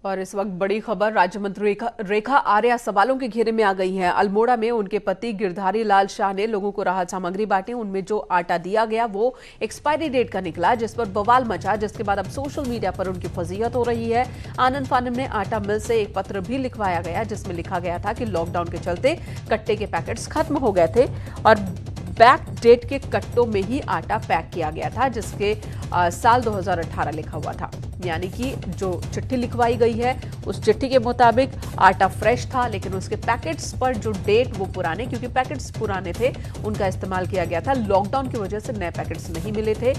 और इस वक्त बड़ी खबर, राज्य मंत्री रेखा आर्या सवालों के घेरे में आ गई हैं। अल्मोड़ा में उनके पति गिरधारी लाल शाह ने लोगों को राहत सामग्री बांटी। उनमें जो आटा दिया गया वो एक्सपायरी डेट का निकला, जिस पर बवाल मचा, जिसके बाद अब सोशल मीडिया पर उनकी फजीहत हो रही है। आनंद फानम ने आटा मिल से एक पत्र भी लिखवाया गया, जिसमें लिखा गया था कि लॉकडाउन के चलते कट्टे के पैकेट्स खत्म हो गए थे और बैक डेट के कट्टों में ही आटा पैक किया गया था, जिसके साल 2018 लिखा हुआ था। यानी कि जो चिट्ठी लिखवाई गई है उस चिट्ठी के मुताबिक आटा फ्रेश था, लेकिन उसके पैकेट्स पर जो डेट वो पुराने, क्योंकि पैकेट्स पुराने थे, उनका इस्तेमाल किया गया था। लॉकडाउन की वजह से नए पैकेट्स नहीं मिले थे।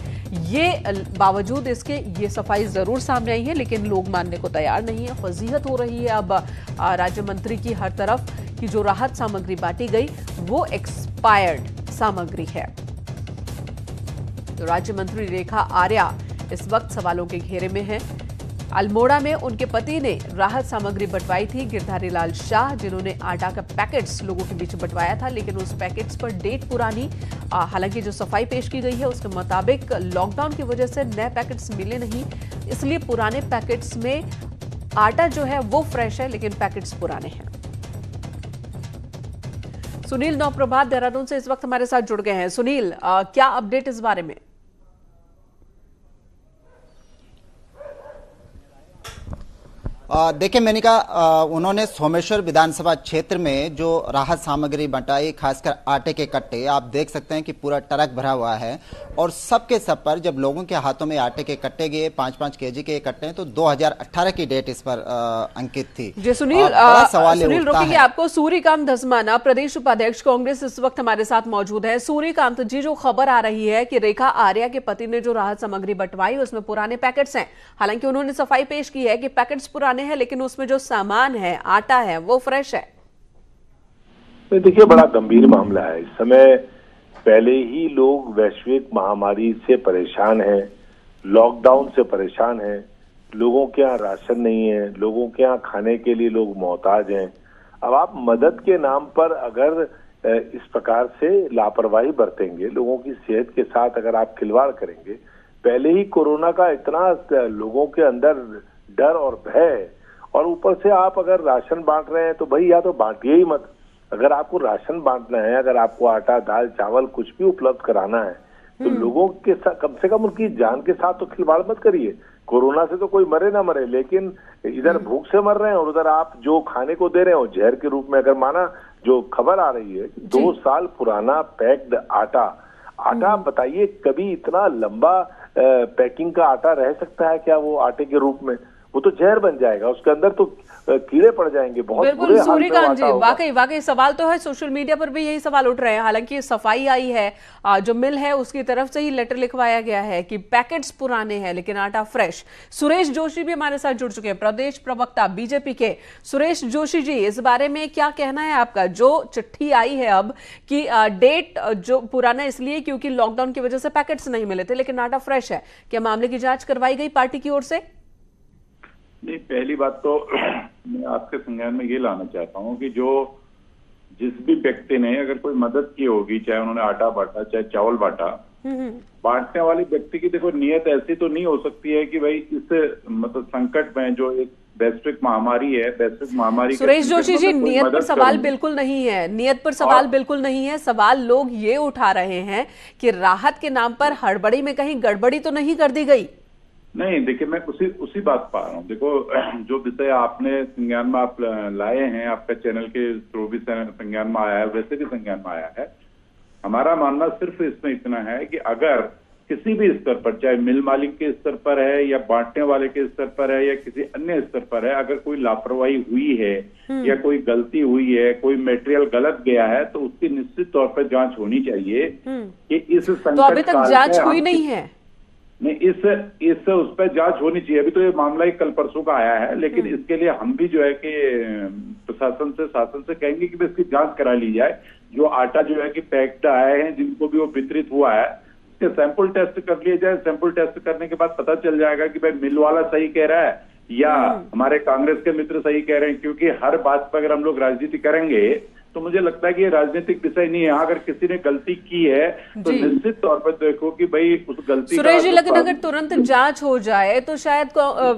ये बावजूद इसके ये सफाई जरूर सामने आई है, लेकिन लोग मानने को तैयार नहीं है। फजीहत हो रही है अब राज्य मंत्री की हर तरफ कि जो राहत सामग्री बांटी गई वो एक्सपायर्ड सामग्री है। तो राज्य मंत्री रेखा आर्या इस वक्त सवालों के घेरे में हैं। अल्मोड़ा में उनके पति ने राहत सामग्री बंटवाई थी, गिरधारी लाल शाह, जिन्होंने आटा का पैकेट्स लोगों के बीच बंटवाया था, लेकिन उस पैकेट्स पर डेट पुरानी। हालांकि जो सफाई पेश की गई है उसके मुताबिक लॉकडाउन की वजह से नए पैकेट्स मिले नहीं, इसलिए पुराने पैकेट्स में आटा जो है वो फ्रेश है, लेकिन पैकेट्स पुराने हैं। सुनील नौप्रभात देहरादून से इस वक्त हमारे साथ जुड़ गए हैं। सुनील, क्या अपडेट इस बारे में? देखिए मेनिका, उन्होंने सोमेश्वर विधानसभा क्षेत्र में जो राहत सामग्री बंटाई, खासकर आटे के कट्टे, आप देख सकते हैं कि पूरा ट्रक भरा हुआ है और सबके सब पर जब लोगों के हाथों में आटे के कट्टे गए, 5-5 केजी के कट्टे हैं, तो 2018 की डेट इस पर अंकित थी। जी सुनील, सुनील रोकेंगे आपको। सूर्यकांत धस्माना, प्रदेश उपाध्यक्ष कांग्रेस, इस वक्त हमारे साथ मौजूद है। सूर्यकांत जी, जो खबर आ रही है कि रेखा आर्या के पति ने जो राहत सामग्री बंटवाई उसमें पुराने पैकेट्स हैं, हालांकि उन्होंने सफाई पेश की है कि पैकेट्स पुराने है, लेकिन उसमें जो सामान है, आटा है, वो फ्रेश है। तो देखिए, बड़ा गंभीर मामला है। इस समय पहले ही लोग वैश्विक महामारी से परेशान हैं, लॉकडाउन से परेशान हैं, लोगों के यहाँ राशन नहीं है, लोगों के यहाँ खाने के लिए लोग मोहताज हैं। अब आप मदद के नाम पर अगर इस प्रकार से लापरवाही बरतेंगे, लोगों की सेहत के साथ अगर आप खिलवाड़ करेंगे, पहले ही कोरोना का इतना लोगों के अंदर डर और भय, और ऊपर से आप अगर राशन बांट रहे हैं तो भाई या तो बांटिए ही मत। अगर आपको राशन बांटना है, अगर आपको आटा, दाल, चावल कुछ भी उपलब्ध कराना है, तो लोगों के साथ कम से कम उनकी जान के साथ तो खिलवाड़ मत करिए। कोरोना से तो कोई मरे ना मरे, लेकिन इधर भूख से मर रहे हैं और उधर आप जो खाने को दे रहे हो जहर के रूप में। अगर माना जो खबर आ रही है 2 साल पुराना पैक्ड आटा बताइए, कभी इतना लंबा पैकिंग का आटा रह सकता है क्या? वो आटे के रूप में वो तो जहर बन जाएगा, उसके अंदर तो कीड़े पड़ जाएंगे। बहुत बिल्कुल सूर्यकांत जी, वाकई सवाल तो है, सोशल मीडिया पर भी यही सवाल उठ रहे हैं। हालांकि सफाई आई है, जो मिल है उसकी तरफ से ही लेटर लिखवाया गया है कि पैकेट्स पुराने हैं लेकिन आटा फ्रेश। सुरेश जोशी भी हमारे साथ जुड़ चुके हैं, प्रदेश प्रवक्ता बीजेपी के। सुरेश जोशी जी, इस बारे में क्या कहना है आपका? जो चिट्ठी आई है अब कि डेट जो पुराना इसलिए क्योंकि लॉकडाउन की वजह से पैकेट्स नहीं मिले थे, लेकिन आटा फ्रेश है, क्या मामले की जांच करवाई गई पार्टी की ओर से? नहीं, पहली बात तो मैं आपके संज्ञान में ये लाना चाहता हूँ कि जिस भी व्यक्ति ने अगर कोई मदद की होगी, चाहे उन्होंने आटा बांटा, चाहे चावल बांटा, बांटने वाले व्यक्ति की देखो नियत ऐसी तो नहीं हो सकती है कि भाई इस मतलब संकट में जो एक वैश्विक महामारी है, वैश्विक महामारी। सुरेश जोशी जी, नियत पर सवाल बिल्कुल नहीं है, नियत पर सवाल बिल्कुल नहीं है। सवाल लोग ये उठा रहे हैं कि राहत के नाम पर हड़बड़ी में कहीं गड़बड़ी तो नहीं कर दी गई? नहीं, देखिए मैं उसी बात पा रहा हूँ। देखो, जो विषय आपने संज्ञान में आप लाए हैं, आपका चैनल के थ्रू भी संज्ञान में आया है, वैसे भी संज्ञान में आया है। हमारा मानना सिर्फ इसमें इतना है कि अगर किसी भी स्तर पर, चाहे मिल मालिक के स्तर पर है या बांटने वाले के स्तर पर है या किसी अन्य स्तर पर है, अगर कोई लापरवाही हुई है या कोई गलती हुई है, कोई मटेरियल गलत गया है, तो उसकी निश्चित तौर पर जांच होनी चाहिए कि इस संकट तो अभी तक जांच हुई नहीं है? नहीं, इस उस पर जांच होनी चाहिए। अभी तो ये मामला ही कल परसों का आया है, लेकिन इसके लिए हम भी जो है कि प्रशासन से, शासन से कहेंगे कि इसकी जांच करा ली जाए। जो आटा जो है कि पैक्ड आए हैं, जिनको भी वो वितरित हुआ है, उसके सैंपल टेस्ट कर लिए जाए। सैंपल टेस्ट करने के बाद पता चल जाएगा कि भाई मिल वाला सही कह रहा है या हमारे कांग्रेस के मित्र सही कह रहे हैं। क्योंकि हर बात पर अगर हम लोग राजनीति करेंगे तो मुझे लगता है कि ये राजनीतिक विषय नहीं है। अगर किसी ने गलती की है तो निश्चित तौर पर देखो कि भाई उस गलती सुरेश जी, लेकिन अगर तुरंत जांच हो जाए तो शायद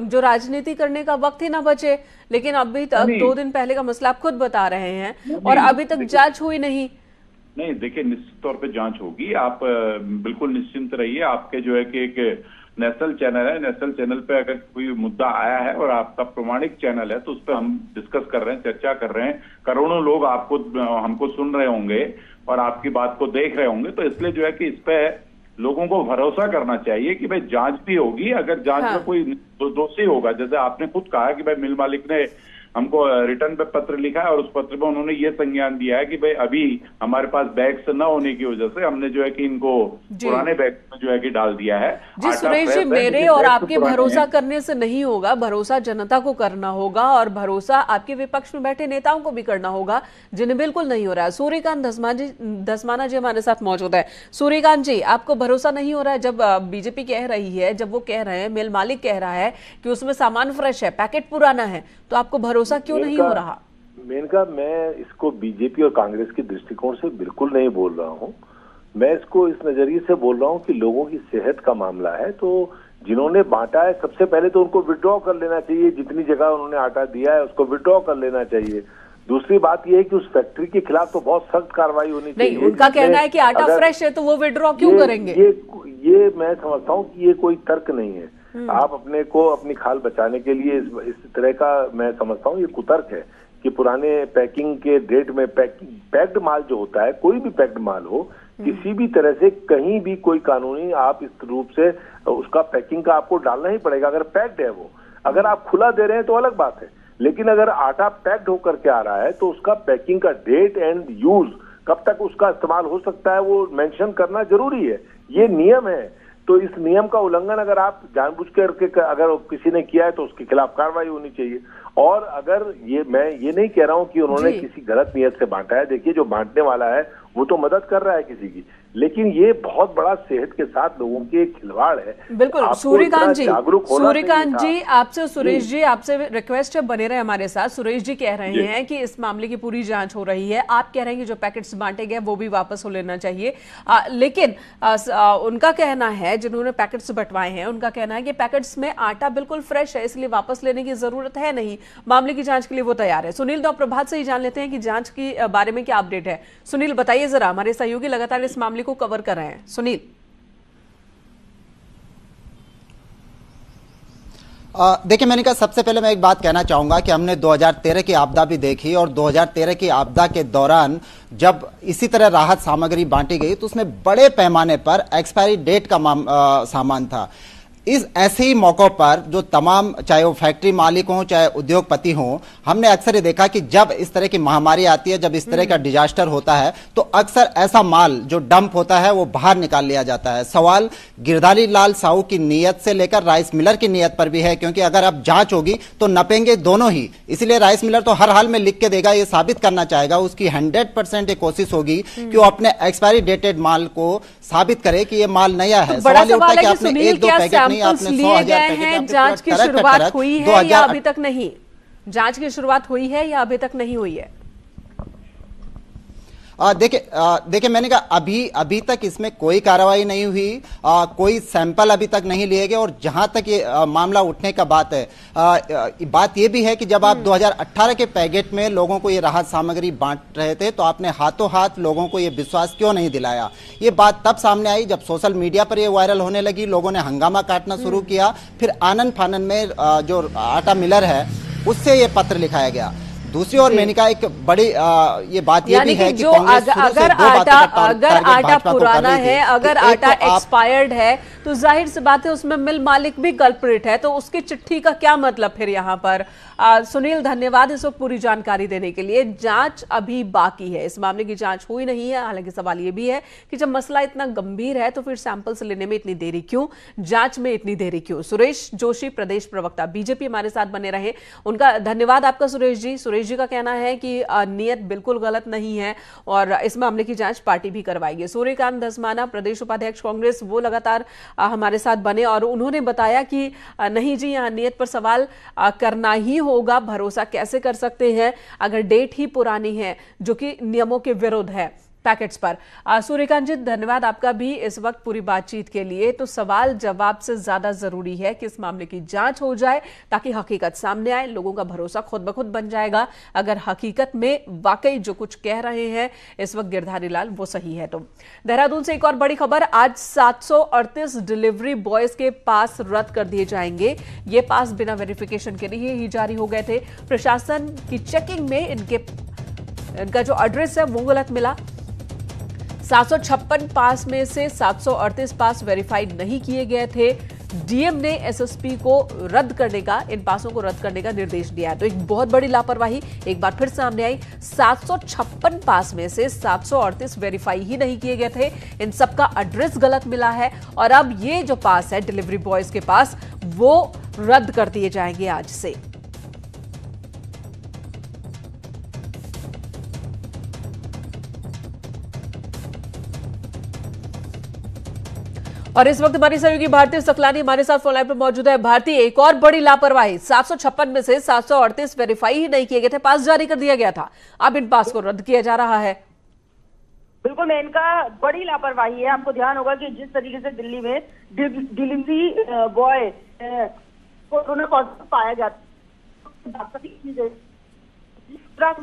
जो राजनीति करने का वक्त ही ना बचे, लेकिन अभी तक 2 दिन पहले का मसला आप खुद बता रहे हैं और अभी तक जांच हुई नहीं। नहीं, देखिए निश्चित तौर पे जांच होगी, आप बिल्कुल निश्चिंत रहिए। आपके जो है कि एक नेशनल चैनल है, नेशनल चैनल पे अगर कोई मुद्दा आया है और आपका प्रमाणिक चैनल है तो उस पर हम डिस्कस कर रहे हैं, चर्चा कर रहे हैं, करोड़ों लोग आपको हमको सुन रहे होंगे और आपकी बात को देख रहे होंगे, तो इसलिए जो है कि इस पे लोगों को भरोसा करना चाहिए कि भाई जांच भी होगी। अगर जांच में कोई दोषी होगा, जैसे आपने खुद कहा कि भाई मिल मालिक ने हमको रिटर्न पे पत्र लिखा है और उस पत्र में उन्होंने ये संज्ञान दिया है कि भाई अभी हमारे पास बैग्स न होने की वजह से हमने जो है कि इनको पुराने बैग में जो है कि डाल दिया है। जी सुरेश जी, मेरे और आपके भरोसा करने से नहीं होगा, भरोसा जनता को करना होगा और भरोसा आपके विपक्ष में बैठे नेताओं को भी करना होगा जिन्हें बिल्कुल नहीं हो रहा है। सूर्यकांत धस्माना जी हमारे साथ मौजूद है। सूर्यकांत जी, आपको भरोसा नहीं हो रहा है जब बीजेपी कह रही है, जब वो कह रहे हैं, मिल मालिक कह रहा है कि उसमें सामान फ्रेश है, पैकेट पुराना है, तो आपको भरोसा क्यों नहीं हो रहा? मेनका, मैं इसको बीजेपी और कांग्रेस के दृष्टिकोण से बिल्कुल नहीं बोल रहा हूं। मैं इसको इस नजरिए से बोल रहा हूं कि लोगों की सेहत का मामला है, तो जिन्होंने बांटा है सबसे पहले तो उनको विड्रॉ कर लेना चाहिए। जितनी जगह उन्होंने आटा दिया है उसको विड्रॉ कर लेना चाहिए। दूसरी बात यह है कि उस फैक्ट्री के खिलाफ तो बहुत सख्त कार्रवाई होनी चाहिए। नहीं, उनका कहना है कि आटा फ्रेश है तो वो विड्रॉ क्यों करेंगे? ये मैं समझता हूँ कि ये कोई तर्क नहीं है। आप अपने को अपनी खाल बचाने के लिए इस तरह का, मैं समझता हूँ ये कुतर्क है कि पुराने पैकिंग के डेट में पैक्ड माल जो होता है, कोई भी पैक्ड माल हो, किसी भी तरह से कहीं भी कोई कानूनी आप इस रूप से उसका पैकिंग का आपको डालना ही पड़ेगा। अगर पैक्ड है वो, अगर आप खुला दे रहे हैं तो अलग बात है, लेकिन अगर आटा पैक्ड होकर के आ रहा है तो उसका पैकिंग का डेट एंड यूज, कब तक उसका इस्तेमाल हो सकता है, वो मेंशन करना जरूरी है। ये नियम है। तो इस नियम का उल्लंघन अगर आप जानबूझ करके अगर किसी ने किया है तो उसके खिलाफ कार्रवाई होनी चाहिए। और अगर मैं ये नहीं कह रहा हूं कि उन्होंने किसी गलत नियत से बांटा है। देखिए, जो बांटने वाला है वो तो मदद कर रहा है किसी की, लेकिन ये बहुत बड़ा सेहत के साथ लोगों की एक खिलवाड़ है। बिल्कुल। सूर्यकांत जी, आपसे, सुरेश जी आपसे रिक्वेस्ट है, बने रहे हमारे साथ। सुरेश जी कह रहे हैं कि इस मामले की पूरी जांच हो रही है, आप कह रहे हैं कि जो पैकेट्स बांटे गए वो भी वापस हो लेना चाहिए, लेकिन उनका कहना है, जिन्होंने पैकेट्स बंटवाए हैं, उनका कहना है कि पैकेट्स में आटा बिल्कुल फ्रेश है, इसलिए वापस लेने की जरूरत है नहीं, मामले की जांच के लिए वो तैयार है। सुनील, तो प्रभात से ही जान लेते हैं कि जांच के बारे में क्या अपडेट है। सुनील बताइए जरा, हमारे सहयोगी लगातार इस मामले को कवर कर रहे हैं। सुनील। देखिए, मैंने कहा सबसे पहले मैं एक बात कहना चाहूंगा कि हमने 2013 की आपदा भी देखी और 2013 की आपदा के दौरान जब इसी तरह राहत सामग्री बांटी गई तो उसमें बड़े पैमाने पर एक्सपायरी डेट का सामान था। इस ऐसे ही मौकों पर जो तमाम, चाहे वो फैक्ट्री मालिक हों चाहे उद्योगपति हों, हमने अक्सर ये देखा कि जब इस तरह की महामारी आती है, जब इस तरह का डिजास्टर होता है, तो अक्सर ऐसा माल जो डंप होता है वो बाहर निकाल लिया जाता है। सवाल गिरधारी लाल साहू की नीयत से लेकर राइस मिलर की नीयत पर भी है, क्योंकि अगर अब जांच होगी तो नपेंगे दोनों ही। इसलिए राइस मिलर तो हर हाल में लिख के देगा, ये साबित करना चाहेगा, उसकी 100% ये कोशिश होगी कि वो अपने एक्सपायरी डेटेड माल को साबित करे कि ये माल नया है। सवाल ये उठता है कि आपने 1-2 पैकेट लिए गए हैं, जांच की शुरुआत हुई है या अभी तक नहीं? जांच की शुरुआत हुई है या अभी तक नहीं हुई है? देखिए, मैंने कहा अभी तक इसमें कोई कार्रवाई नहीं हुई, कोई सैंपल अभी तक नहीं लिए गए। और जहां तक ये मामला उठने का बात है, बात ये भी है कि जब आप 2018 के पैकेट में लोगों को ये राहत सामग्री बांट रहे थे तो आपने हाथों हाथ लोगों को ये विश्वास क्यों नहीं दिलाया? ये बात तब सामने आई जब सोशल मीडिया पर ये वायरल होने लगी, लोगों ने हंगामा काटना शुरू किया, फिर आनन फानन में जो आटा मिलर है उससे ये पत्र लिखाया गया। दूसरी ओर मैंने कहा एक बड़ी ये बात ये भी है कि अगर आटा पुराना है, अगर आटा एक्सपायर्ड है, तो जाहिर सी बात है उसमें मिल मालिक भी कल्प्रिट है, तो उसकी चिट्ठी का क्या मतलब फिर यहाँ पर? सुनील, धन्यवाद इस वक्त पूरी जानकारी देने के लिए। जांच अभी बाकी है, इस मामले की जांच हुई नहीं है। हालांकि सवाल ये भी है कि जब मसला इतना गंभीर है तो फिर सैंपल्स लेने में इतनी देरी क्यों, जांच में इतनी देरी क्यों? सुरेश जोशी, प्रदेश प्रवक्ता बीजेपी, हमारे साथ बने रहे। उनका धन्यवाद आपका सुरेश जी। सुरेश राजेश जी का कहना है कि नियत बिल्कुल गलत नहीं है और इस मामले की जांच पार्टी भी करवाएगी। सूर्यकांत धस्माना, प्रदेश उपाध्यक्ष कांग्रेस, वो लगातार हमारे साथ बने और उन्होंने बताया कि नहीं जी, यहाँ नियत पर सवाल करना ही होगा। भरोसा कैसे कर सकते हैं अगर डेट ही पुरानी है, जो कि नियमों के विरुद्ध है पैकेट्स पर। सूर्यकांत जी, धन्यवाद आपका भी इस वक्त पूरी बातचीत के लिए। तो सवाल जवाब से ज्यादा जरूरी है कि इस मामले की जांच हो जाए ताकि हकीकत सामने आए। लोगों का भरोसा खुद ब खुद बन जाएगा अगर हकीकत में वाकई जो कुछ कह रहे हैं इस वक्त गिरधारी लाल वो सही है। तो देहरादून से एक और बड़ी खबर, आज 738 डिलीवरी बॉयज के पास रद्द कर दिए जाएंगे। ये पास बिना वेरिफिकेशन के लिए ही जारी हो गए थे। प्रशासन की चेकिंग में इनका जो एड्रेस है वो गलत मिला। 756 पास में से 738 पास वेरीफाइड नहीं किए गए थे। डीएम ने एसएसपी को रद्द करने का, इन पासों को रद्द करने का निर्देश दिया है। तो एक बहुत बड़ी लापरवाही एक बार फिर सामने आई। 756 पास में से 738 वेरीफाई ही नहीं किए गए थे। इन सबका एड्रेस गलत मिला है और अब ये जो पास है डिलीवरी बॉयज के पास, वो रद्द कर दिए जाएंगे आज से। और इस वक्त हमारी सहयोगी भारती सकलानी हमारे साथ फोन लाइन पर मौजूद है। भारती, एक और बड़ी लापरवाही, 756 में से 738 वेरीफाई ही नहीं किए गए थे, पास जारी कर दिया गया था, अब इन पास को रद्द किया जा रहा है। बिल्कुल, मैं इनका बड़ी लापरवाही है। आपको ध्यान होगा कि जिस तरीके से दिल्ली में डिलीवरी बॉय कोरोना पॉजिटिव पाया जाता भी पास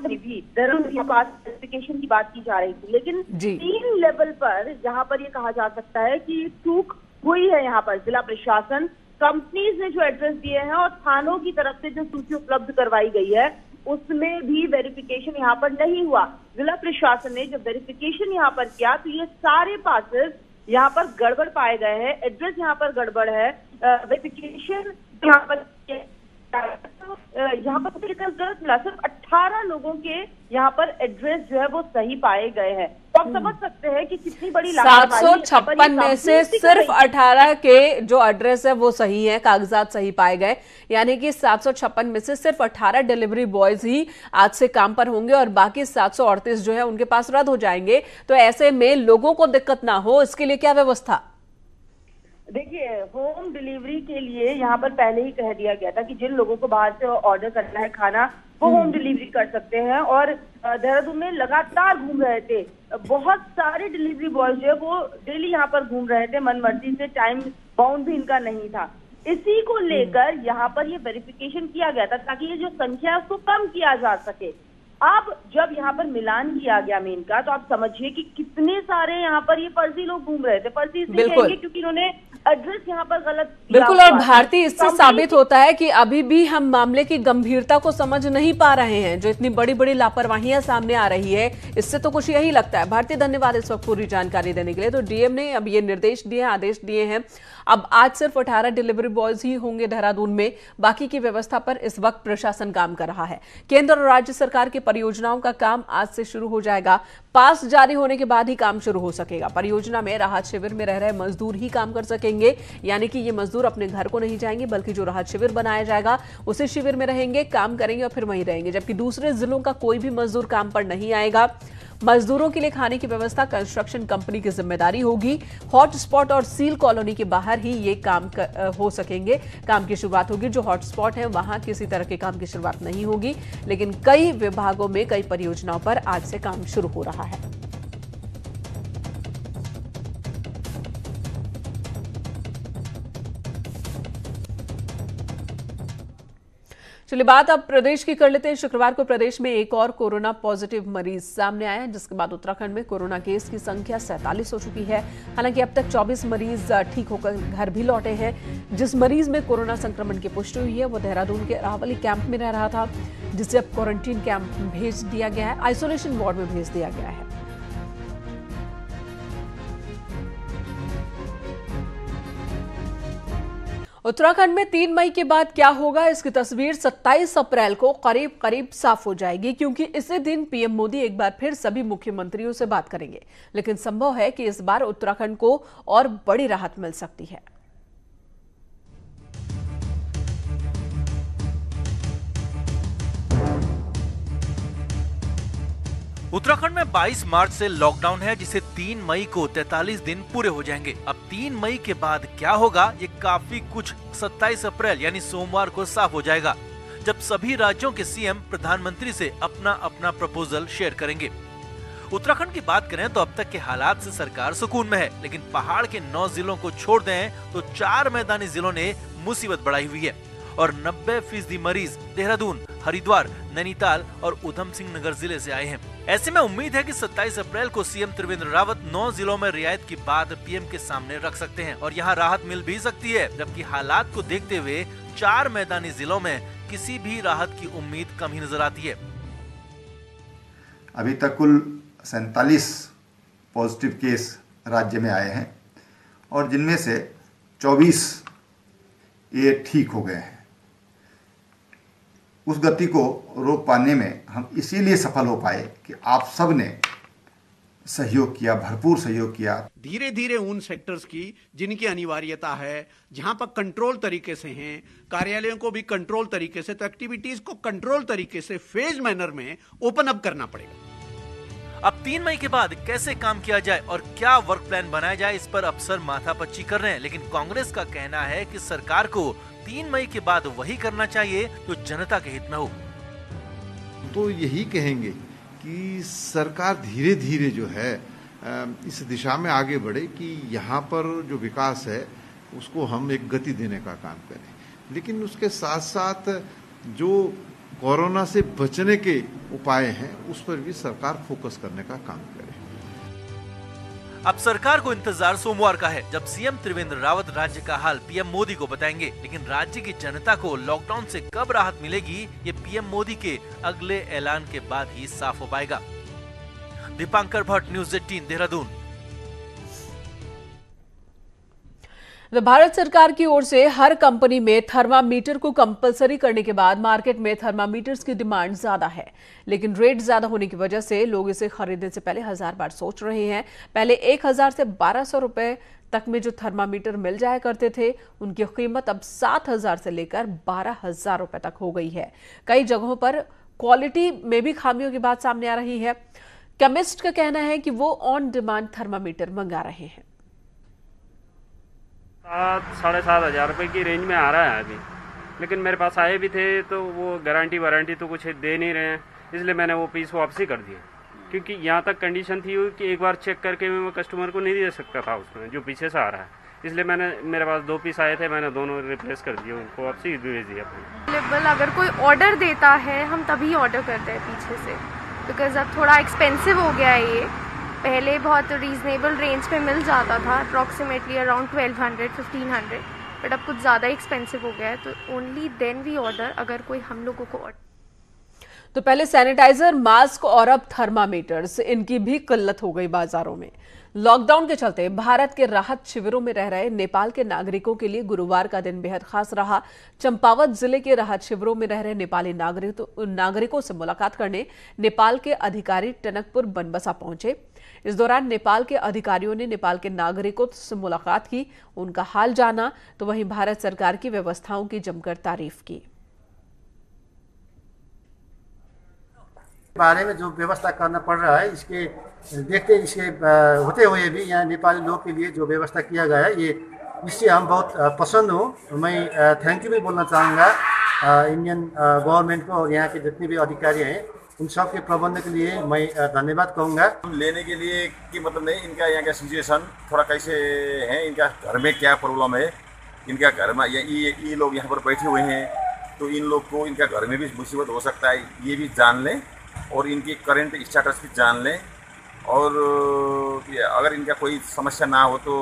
वेरिफिकेशन की बात की जा रही थी, लेकिन 3 लेवल पर यहाँ पर ये कहा जा सकता है कि चूक हुई है। यहाँ पर जिला प्रशासन, कंपनीज ने जो एड्रेस दिए हैं और थानों की तरफ से जो सूची उपलब्ध करवाई गई है उसमें भी वेरिफिकेशन यहाँ पर नहीं हुआ। जिला प्रशासन ने जब वेरिफिकेशन यहाँ पर किया तो ये सारे पासेस यहाँ पर गड़बड़ पाए गए हैं, एड्रेस यहाँ पर गड़बड़ है, वेरिफिकेशन यहाँ पर गलत मिला। सिर्फ 18 लोगों के यहाँ पर एड्रेस जो है वो सही पाए गए हैं। तो आप समझ सकते हैं कि कितनी बड़ी 756 में से सिर्फ 18 के जो एड्रेस है वो सही है, कागजात सही पाए गए। यानी कि 756 में से सिर्फ 18 डिलीवरी बॉयज ही आज से काम पर होंगे और बाकी 738 जो है उनके पास रद्द हो जाएंगे। तो ऐसे में लोगों को दिक्कत ना हो, इसके लिए क्या व्यवस्था? देखिए, होम डिलीवरी के लिए यहाँ पर पहले ही कह दिया गया था कि जिन लोगों को बाहर से ऑर्डर करना है खाना, वो होम डिलीवरी कर सकते हैं। और देहरादून में लगातार घूम रहे थे बहुत सारे डिलीवरी बॉयज जो है, वो डेली यहाँ पर घूम रहे थे मनमर्जी से, टाइम बाउंड भी इनका नहीं था। इसी को लेकर यहाँ पर ये वेरिफिकेशन किया गया था ताकि ये जो संख्या है उसको कम किया जा सके। अब जब यहाँ पर मिलान किया गया मेन का, तो आप समझिए कि कितने सारे यहाँ पर ये फर्जी लोग घूम रहे थे। फर्जी इसलिए कहेंगे क्योंकि इन्होंने एड्रेस यहाँ पर गलत। बिल्कुल, और भारतीय इससे साबित होता है कि अभी भी हम मामले की गंभीरता को समझ नहीं पा रहे हैं। जो इतनी बड़ी बड़ी लापरवाहियां सामने आ रही है, इससे तो कुछ यही लगता है। भारतीय, धन्यवाद इस वक्त पूरी जानकारी देने के लिए। तो डीएम ने अब ये निर्देश दिए, आदेश दिए हैं, अब आज सिर्फ 18 डिलीवरी बॉयज ही होंगे देहरादून में, बाकी की व्यवस्था पर इस वक्त प्रशासन काम कर रहा है। केंद्र और राज्य सरकार की परियोजनाओं का काम आज से शुरू हो जाएगा। पास जारी होने के बाद ही काम शुरू हो सकेगा। परियोजना में राहत शिविर में रह रहे मजदूर ही काम कर सकेंगे, यानी कि ये मजदूर अपने घर को नहीं जाएंगे, बल्कि जो राहत शिविर बनाया जाएगा उसी शिविर में रहेंगे, काम करेंगे और फिर वहीं रहेंगे। जबकि दूसरे जिलों का कोई भी मजदूर काम पर नहीं आएगा। मजदूरों के लिए खाने की व्यवस्था कंस्ट्रक्शन कंपनी की जिम्मेदारी होगी। हॉटस्पॉट और सील कॉलोनी के बाहर ही ये काम हो सकेंगे। काम की शुरुआत होगी। जो हॉटस्पॉट है वहां किसी तरह के काम की शुरुआत नहीं होगी, लेकिन कई विभागों में कई परियोजनाओं पर आज से काम शुरू हो रहा है। चलिए बात अब प्रदेश की कर लेते हैं। शुक्रवार को प्रदेश में एक और कोरोना पॉजिटिव मरीज सामने आया है, जिसके बाद उत्तराखंड में कोरोना केस की संख्या 47 हो चुकी है। हालांकि अब तक 24 मरीज ठीक होकर घर भी लौटे हैं। जिस मरीज में कोरोना संक्रमण की पुष्टि हुई है वो देहरादून के रावली कैंप में रह रहा था, जिसे अब क्वारंटीन कैंप में भेज दिया गया है, आइसोलेशन वार्ड में भेज दिया गया है। उत्तराखंड में 3 मई के बाद क्या होगा, इसकी तस्वीर 27 अप्रैल को करीब करीब साफ हो जाएगी, क्योंकि इसी दिन पीएम मोदी एक बार फिर सभी मुख्यमंत्रियों से बात करेंगे। लेकिन संभव है कि इस बार उत्तराखंड को और बड़ी राहत मिल सकती है। उत्तराखंड में 22 मार्च से लॉकडाउन है, जिसे 3 मई को 43 दिन पूरे हो जाएंगे। अब 3 मई के बाद क्या होगा, ये काफी कुछ 27 अप्रैल यानी सोमवार को साफ हो जाएगा, जब सभी राज्यों के सीएम प्रधानमंत्री से अपना अपना प्रपोजल शेयर करेंगे। उत्तराखंड की बात करें तो अब तक के हालात से सरकार सुकून में है, लेकिन पहाड़ के 9 जिलों को छोड़ दें तो 4 मैदानी जिलों ने मुसीबत बढ़ाई हुई है और 90% मरीज देहरादून, हरिद्वार, नैनीताल और उधम सिंह नगर जिले से आए हैं। ऐसे में उम्मीद है कि 27 अप्रैल को सीएम त्रिवेंद्र रावत 9 जिलों में रियायत की बात पीएम के सामने रख सकते हैं और यहां राहत मिल भी सकती है, जबकि हालात को देखते हुए 4 मैदानी जिलों में किसी भी राहत की उम्मीद कम ही नजर आती है। अभी तक कुल 47 पॉजिटिव केस राज्य में आए हैं और जिनमें से 24 ये ठीक हो गए हैं। उस गति को रोक पाने में हम इसीलिए सफल हो पाए कि आप सब ने सहयोग किया, भरपूर सहयोग किया। धीरे धीरे उन सेक्टर्स की जिनकी अनिवार्यता है, जहां पर कंट्रोल तरीके से हैं, कार्यालयों को भी कंट्रोल तरीके से, तो एक्टिविटीज को कंट्रोल तरीके से फेज मैनर में ओपन अप करना पड़ेगा। अब 3 मई के बाद कैसे काम किया जाए और क्या वर्क प्लान बनाया जाए, इस पर अफसर माथापच्ची कर रहे हैं, लेकिन कांग्रेस का कहना है कि सरकार को 3 मई के बाद वही करना चाहिए जो जनता के हित में हो। तो यही कहेंगे कि सरकार धीरे धीरे जो है इस दिशा में आगे बढ़े कि यहाँ पर जो विकास है उसको हम एक गति देने का काम करें, लेकिन उसके साथ साथ जो कोरोना से बचने के उपाय हैं उस पर भी सरकार फोकस करने का काम करे। अब सरकार को इंतजार सोमवार का है, जब सीएम त्रिवेंद्र रावत राज्य का हाल पीएम मोदी को बताएंगे, लेकिन राज्य की जनता को लॉकडाउन से कब राहत मिलेगी, ये पीएम मोदी के अगले ऐलान के बाद ही साफ हो पाएगा। दीपांकर भट्ट, न्यूज़ 18, देहरादून। भारत सरकार की ओर से हर कंपनी में थर्मामीटर को कंपलसरी करने के बाद मार्केट में थर्मामीटर्स की डिमांड ज्यादा है, लेकिन रेट ज्यादा होने की वजह से लोग इसे खरीदने से पहले 1000 बार सोच रहे हैं। पहले 1000 से 1200 रुपए तक में जो थर्मामीटर मिल जाया करते थे, उनकी कीमत अब 7000 से लेकर 12000 रुपए तक हो गई है। कई जगहों पर क्वालिटी में भी खामियों की बात सामने आ रही है। केमिस्ट का कहना है कि वो ऑन डिमांड थर्मामीटर मंगा रहे हैं। 7,500 रुपए की रेंज में आ रहा है अभी, लेकिन मेरे पास आए भी थे तो वो गारंटी वारंटी तो कुछ दे नहीं रहे हैं, इसलिए मैंने वो पीस वापसी कर दिए, क्योंकि यहाँ तक कंडीशन थी कि एक बार चेक करके मैं कस्टमर को नहीं दे सकता था उसमें जो पीछे से आ रहा है, इसलिए मेरे पास 2 पीस आए थे, मैंने दोनों रिप्लेस कर दिए, उनको वापसी भेज दिया। अवेलेबल अगर कोई ऑर्डर देता है हम तभी ऑर्डर करते हैं पीछे से, बिकॉज अब थोड़ा एक्सपेंसिव हो गया है। ये पहले बहुत रीजनेबल रेंज पे मिल जाता था, अप्रॉक्सीमेटली अराउंड 1200-1500, बट अब कुछ ज़्यादा एक्सपेंसिव हो गया है, तो ओनली देन वी ऑर्डर अगर कोई हम लोगों को तो पहले सैनिटाइजर, मास्क और अब थर्मामीटर्स, इनकी भी किल्लत हो गई बाजारों में। लॉकडाउन के चलते भारत के राहत शिविरों में रह रहे नेपाल के नागरिकों के लिए गुरुवार का दिन बेहद खास रहा। चंपावत जिले के राहत शिविरों में रह रहे नेपाली नागरिकों से मुलाकात करने नेपाल के अधिकारी टनकपुर बनबसा पहुंचे। इस दौरान नेपाल के अधिकारियों ने नेपाल के नागरिकों से मुलाकात की, उनका हाल जाना, तो वहीं भारत सरकार की व्यवस्थाओं की जमकर तारीफ की। बारे में जो व्यवस्था करना पड़ रहा है, इसके देखते इसके होते हुए भी यहाँ नेपाली लोग के लिए जो व्यवस्था किया गया है, ये इससे हम बहुत पसंद हूँ। मैं थैंक यू भी बोलना चाहूँगा इंडियन गवर्नमेंट को और यहाँ के जितने भी अधिकारी हैं उन सब के प्रबंध के लिए मैं धन्यवाद कहूँगा। लेने के लिए कि मतलब नहीं, इनका यहाँ का सिचुएशन थोड़ा कैसे है, इनका घर में क्या प्रॉब्लम है, इनका घर में ये लोग यहाँ पर बैठे हुए हैं, तो इन लोग को इनका घर में भी मुसीबत हो सकता है, ये भी जान लें और इनकी करंट स्टेटस भी जान लें, और अगर इनका कोई समस्या ना हो तो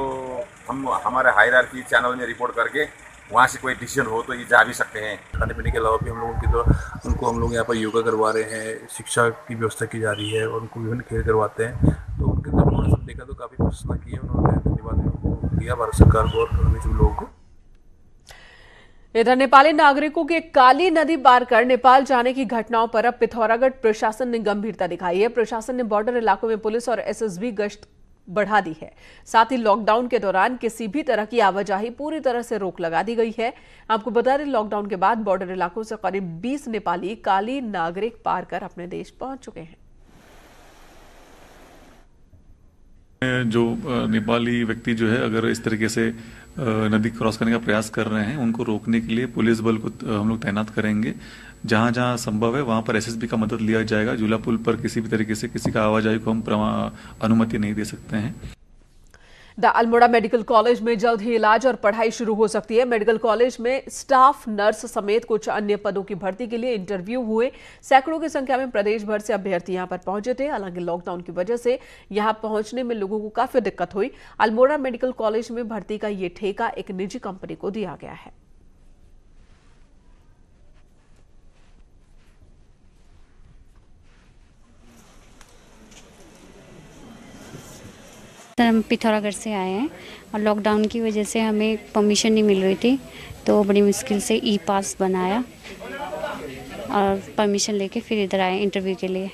हम हमारे हायरार्की चैनल में रिपोर्ट करके वहाँ से कोई डिसीजन हो तो ये जा भी सकते हैं। खाने पीने के अलावा भी हम लोगों की उनको हम लोग यहाँ पर योगा करवा रहे हैं, शिक्षा की व्यवस्था की जा रही है और उनको विभिन्न खेल करवाते हैं, तो उनके अंदर उन्होंने सब देखा तो काफ़ी प्रशंसा की है, उन्होंने धन्यवाद दिया भारत सरकार को और हमें लोगों को। इधर नेपाली नागरिकों के काली नदी पार कर नेपाल जाने की घटनाओं पर अब पिथौरागढ़ प्रशासन ने गंभीरता दिखाई है। प्रशासन ने बॉर्डर इलाकों में पुलिस और एसएसबी गश्त बढ़ा दी है। साथ ही लॉकडाउन के दौरान किसी भी तरह की आवाजाही पूरी तरह से रोक लगा दी गई है। आपको बता दें, लॉकडाउन के बाद बॉर्डर इलाकों से करीब 20 नेपाली काली नागरिक पार कर अपने देश पहुंच चुके हैं। जो नेपाली व्यक्ति जो है अगर इस तरीके से नदी क्रॉस करने का प्रयास कर रहे हैं, उनको रोकने के लिए पुलिस बल को हम लोग तैनात करेंगे। जहां जहां संभव है वहां पर एसएसबी का मदद लिया जाएगा। झूला पुल पर किसी भी तरीके से किसी का आवाजाही को हम अनुमति नहीं दे सकते हैं। द अल्मोड़ा मेडिकल कॉलेज में जल्द ही इलाज और पढ़ाई शुरू हो सकती है। मेडिकल कॉलेज में स्टाफ नर्स समेत कुछ अन्य पदों की भर्ती के लिए इंटरव्यू हुए। सैकड़ों की संख्या में प्रदेश भर से अभ्यर्थी यहां पर पहुंचे थे। हालांकि लॉकडाउन की वजह से यहां पहुंचने में लोगों को काफी दिक्कत हुई। अल्मोड़ा मेडिकल कॉलेज में भर्ती का ये ठेका एक निजी कंपनी को दिया गया है। हम पिथौरागढ़ से आए हैं और लॉकडाउन की वजह से हमें परमिशन नहीं मिल रही थी, तो बड़ी मुश्किल से ई पास बनाया और परमिशन लेके फिर इधर आए इंटरव्यू के लिए।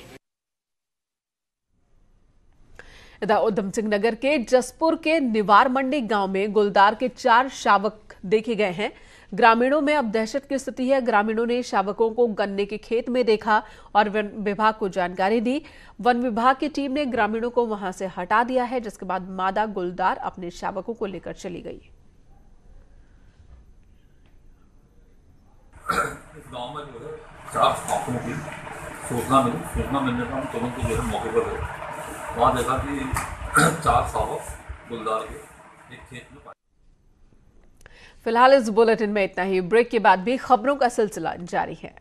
इधर उधम सिंह नगर के जसपुर के निवार मंडी गांव में गुलदार के 4 शावक देखे गए हैं। ग्रामीणों में अब दहशत की स्थिति है। ग्रामीणों ने शावकों को गन्ने के खेत में देखा और वन विभाग को जानकारी दी। वन विभाग की टीम ने ग्रामीणों को वहां से हटा दिया है, जिसके बाद मादा गुलदार अपने शावकों को लेकर चली गई। इस गांव में जो है 4 शावकों की सूचना मिलने पर हम तुरंत जो है मौके पर गए। वहां देखा कि 4 शावक गुलदार के एक खेत में। फिलहाल इस बुलेटिन में इतना ही। ब्रेक के बाद भी खबरों का सिलसिला जारी है।